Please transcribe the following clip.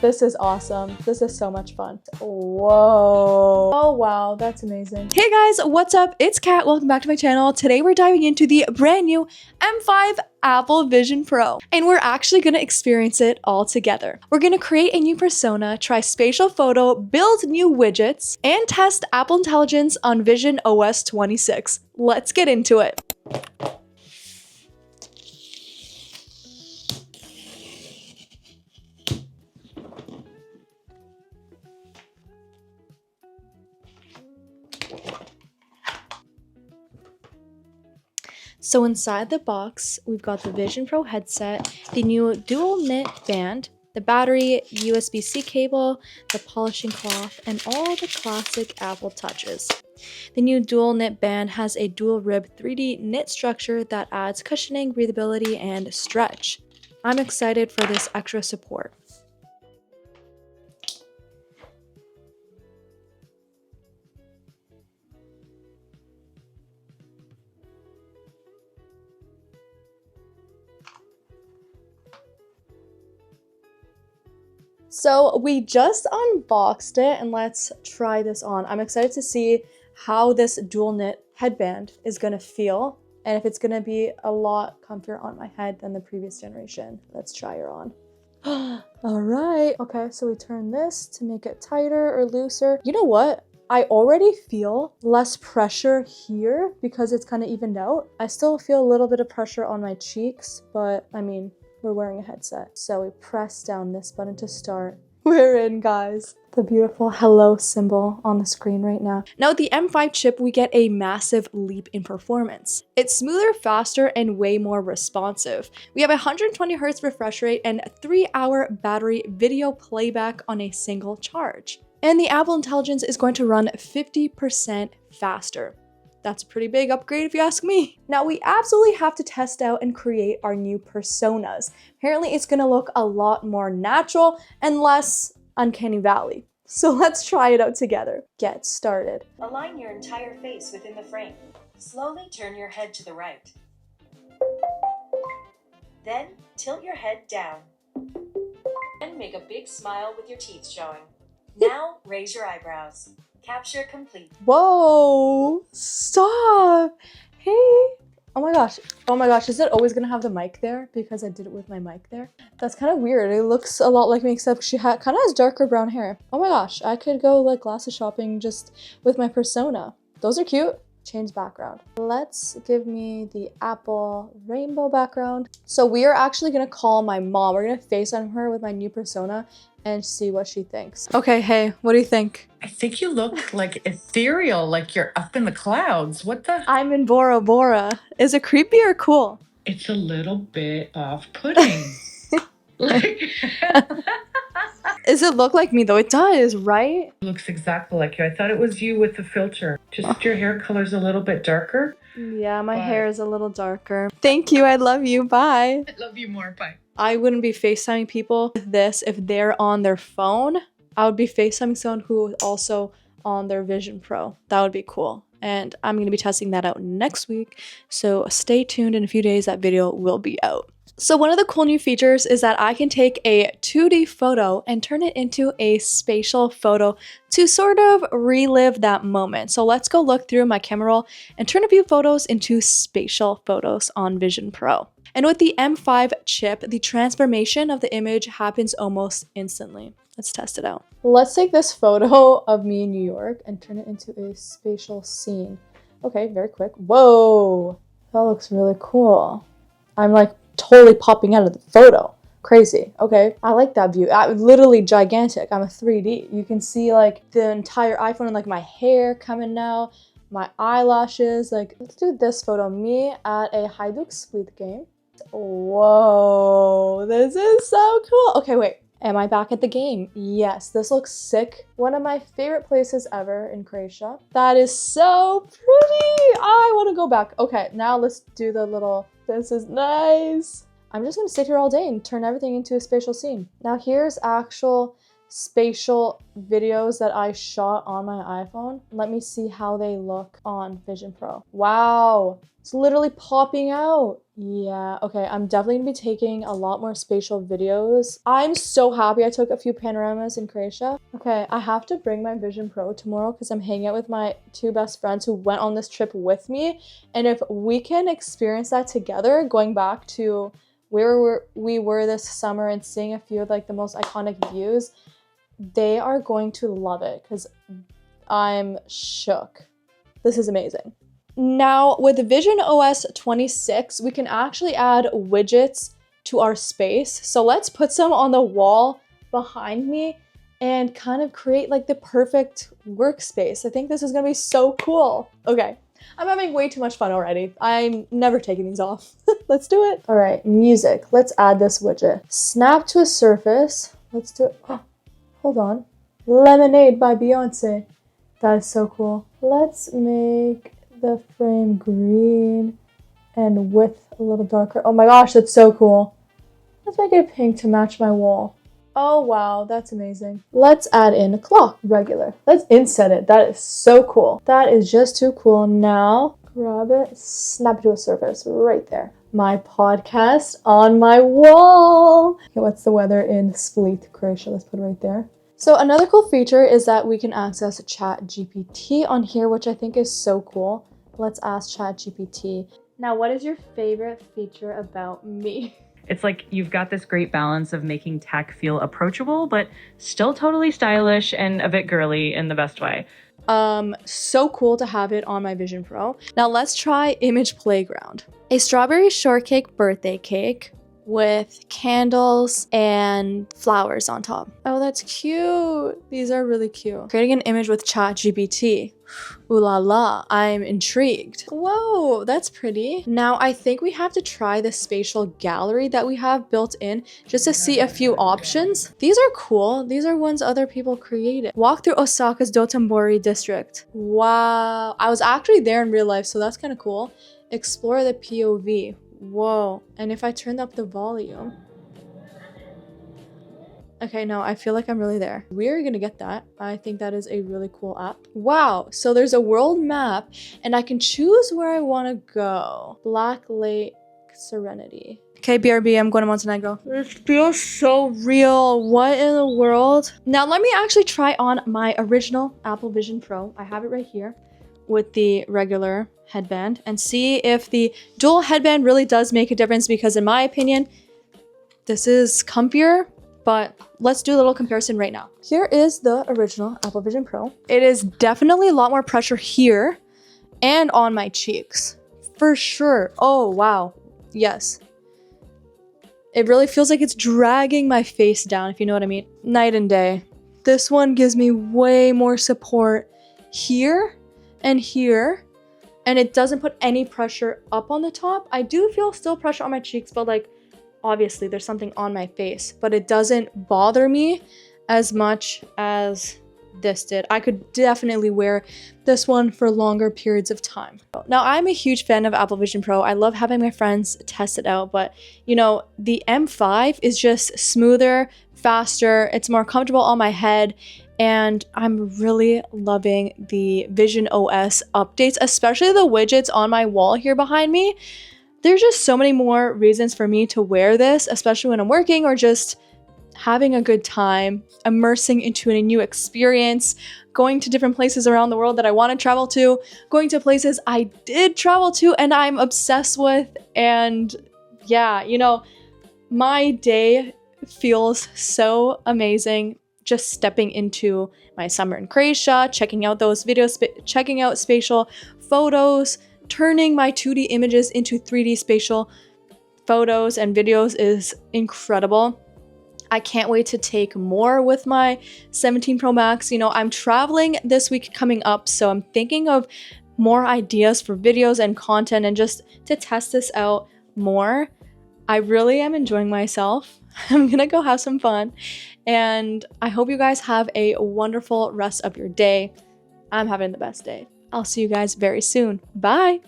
This is awesome. This is so much fun. Whoa. Oh wow, that's amazing. Hey guys, what's up? It's Kat. Welcome back to my channel. Today we're diving into the brand new M5 Apple Vision Pro, and we're actually going to experience it all together. We're going to create a new persona, try spatial photo, build new widgets, and test Apple Intelligence on VisionOS 26. Let's get into it. So inside the box, we've got the Vision Pro headset, the new dual knit band, the battery, USB-C cable, the polishing cloth, and all the classic Apple touches. The new dual knit band has a dual rib 3D knit structure that adds cushioning, breathability, and stretch. I'm excited for this extra support. So we just unboxed it, and let's try this on. I'm excited to see how this dual knit headband is gonna feel and if it's gonna be a lot comfier on my head than the previous generation. Let's try her on. All right. Okay, so we turn this to make it tighter or looser. You know what? I already feel less pressure here because it's kind of evened out. I still feel a little bit of pressure on my cheeks, but I mean, we're wearing a headset. So we press down this button to start. We're in, guys. The beautiful hello symbol on the screen right now. Now with the M5 chip, we get a massive leap in performance. It's smoother, faster, and way more responsive. We have a 120 Hz refresh rate and 3-hour battery video playback on a single charge. And the Apple Intelligence is going to run 50% faster. That's a pretty big upgrade if you ask me. Now we absolutely have to test out and create our new personas. Apparently it's gonna look a lot more natural and less uncanny valley. So let's try it out together. Get started. Align your entire face within the frame. Slowly turn your head to the right. Then tilt your head down. And make a big smile with your teeth showing. Now raise your eyebrows. Capture complete. Whoa, stop. Hey. Oh my gosh, is it always gonna have the mic there? Because I did it with my mic there. That's kind of weird. It looks a lot like me, except she kind of has darker brown hair. Oh my gosh, I could go like glasses shopping just with my persona. Those are cute. Change background. Let's give me the Apple rainbow background. So we are actually gonna call my mom. We're gonna FaceTime her with my new persona and see what she thinks. Okay, hey, what do you think? I think you look like ethereal, like you're up in the clouds. What the? I'm in Bora Bora. Is it creepy or cool? It's a little bit off-putting. Does it look like me though? It does, right? It looks exactly like you. I thought it was you with the filter. Just your hair color's a little bit darker. Yeah, my hair is a little darker. Thank you, I love you, bye. I love you more, bye. I wouldn't be FaceTiming people with this if they're on their phone. I would be FaceTiming someone who is also on their Vision Pro. That would be cool. And I'm going to be testing that out next week. So stay tuned. In a few days, that video will be out. So one of the cool new features is that I can take a 2D photo and turn it into a spatial photo to sort of relive that moment. So let's go look through my camera roll and turn a few photos into spatial photos on Vision Pro. And with the M5 chip, the transformation of the image happens almost instantly. Let's test it out. Let's take this photo of me in New York and turn it into a spatial scene. Okay, very quick. Whoa, that looks really cool. I'm like totally popping out of the photo. Crazy. Okay, I like that view. Literally gigantic. I'm a 3D. You can see like the entire iPhone and like my hair coming out, my eyelashes. Like, let's do this photo. Me at a Hajduk Split game. Whoa, this is so cool. Okay, wait. Am I back at the game? Yes, this looks sick. One of my favorite places ever in Croatia. That is so pretty. I want to go back. Okay, now let's do the little, this is nice. I'm just gonna sit here all day and turn everything into a spatial scene. Now here's actual spatial videos that I shot on my iPhone. Let me see how they look on Vision Pro. Wow, it's literally popping out. Yeah, okay, I'm definitely gonna be taking a lot more spatial videos. I'm so happy I took a few panoramas in Croatia. Okay, I have to bring my Vision Pro tomorrow because I'm hanging out with my two best friends who went on this trip with me. And if we can experience that together, going back to where we were this summer and seeing a few of like the most iconic views, they are going to love it because I'm shook. This is amazing. Now with VisionOS 26, we can actually add widgets to our space. So let's put some on the wall behind me and kind of create like the perfect workspace. I think this is gonna be so cool. Okay, I'm having way too much fun already. I'm never taking these off. Let's do it. All right, music. Let's add this widget. Snap to a surface. Let's do it. Oh, hold on. Lemonade by Beyonce. That is so cool. Let's make the frame green and width a little darker. Oh my gosh, that's so cool. Let's make it pink to match my wall. Oh wow, that's amazing. Let's add in a clock, regular. Let's inset it. That is so cool. That is just too cool. Now, grab it, snap it to a surface right there. My podcast on my wall. Okay, what's the weather in Split, Croatia? Let's put it right there. So another cool feature is that we can access ChatGPT on here, which I think is so cool. Let's ask ChatGPT. Now, what is your favorite feature about me? It's like you've got this great balance of making tech feel approachable, but still totally stylish and a bit girly in the best way. So cool to have it on my Vision Pro. Now let's try Image Playground. A strawberry shortcake birthday cake with candles and flowers on top. Oh, that's cute. These are really cute. Creating an image with ChatGPT. Ooh la la, I'm intrigued. Whoa, that's pretty. Now I think we have to try the spatial gallery that we have built in just to see a few options. These are cool. These are ones other people created. Walk through Osaka's Dotonbori district. Wow, I was actually there in real life, so that's kind of cool. Explore the POV. Whoa, and if I turned up the volume. Okay, no, I feel like I'm really there. We're gonna get that. I think that is a really cool app. Wow, so there's a world map and I can choose where I wanna go. Black Lake Serenity. Okay, BRB, I'm going to Montenegro. It feels so real. What in the world? Now let me actually try on my original Apple Vision Pro. I have it right here with the regular headband and see if the dual headband really does make a difference, because in my opinion, this is comfier, but let's do a little comparison right now. Here is the original Apple Vision Pro. It is definitely a lot more pressure here and on my cheeks, for sure. Oh, wow. Yes. It really feels like it's dragging my face down, if you know what I mean. Night and day. This one gives me way more support here and here, and it doesn't put any pressure up on the top. I do feel still pressure on my cheeks, but like, obviously there's something on my face, but it doesn't bother me as much as this did. I could definitely wear this one for longer periods of time. Now, I'm a huge fan of Apple Vision Pro. I love having my friends test it out, but you know, the M5 is just smoother, faster, it's more comfortable on my head, and I'm really loving the VisionOS updates, especially the widgets on my wall here behind me. There's just so many more reasons for me to wear this, especially when I'm working or just having a good time, immersing into a new experience, going to different places around the world that I want to travel to, going to places I did travel to and I'm obsessed with. And yeah, you know, my day feels so amazing just stepping into my summer in Croatia, checking out those videos, checking out spatial photos, turning my 2D images into 3D spatial photos and videos is incredible. I can't wait to take more with my 17 Pro Max. You know, I'm traveling this week coming up, so I'm thinking of more ideas for videos and content and just to test this out more. I really am enjoying myself. I'm gonna go have some fun, and I hope you guys have a wonderful rest of your day. I'm having the best day. I'll see you guys very soon. Bye!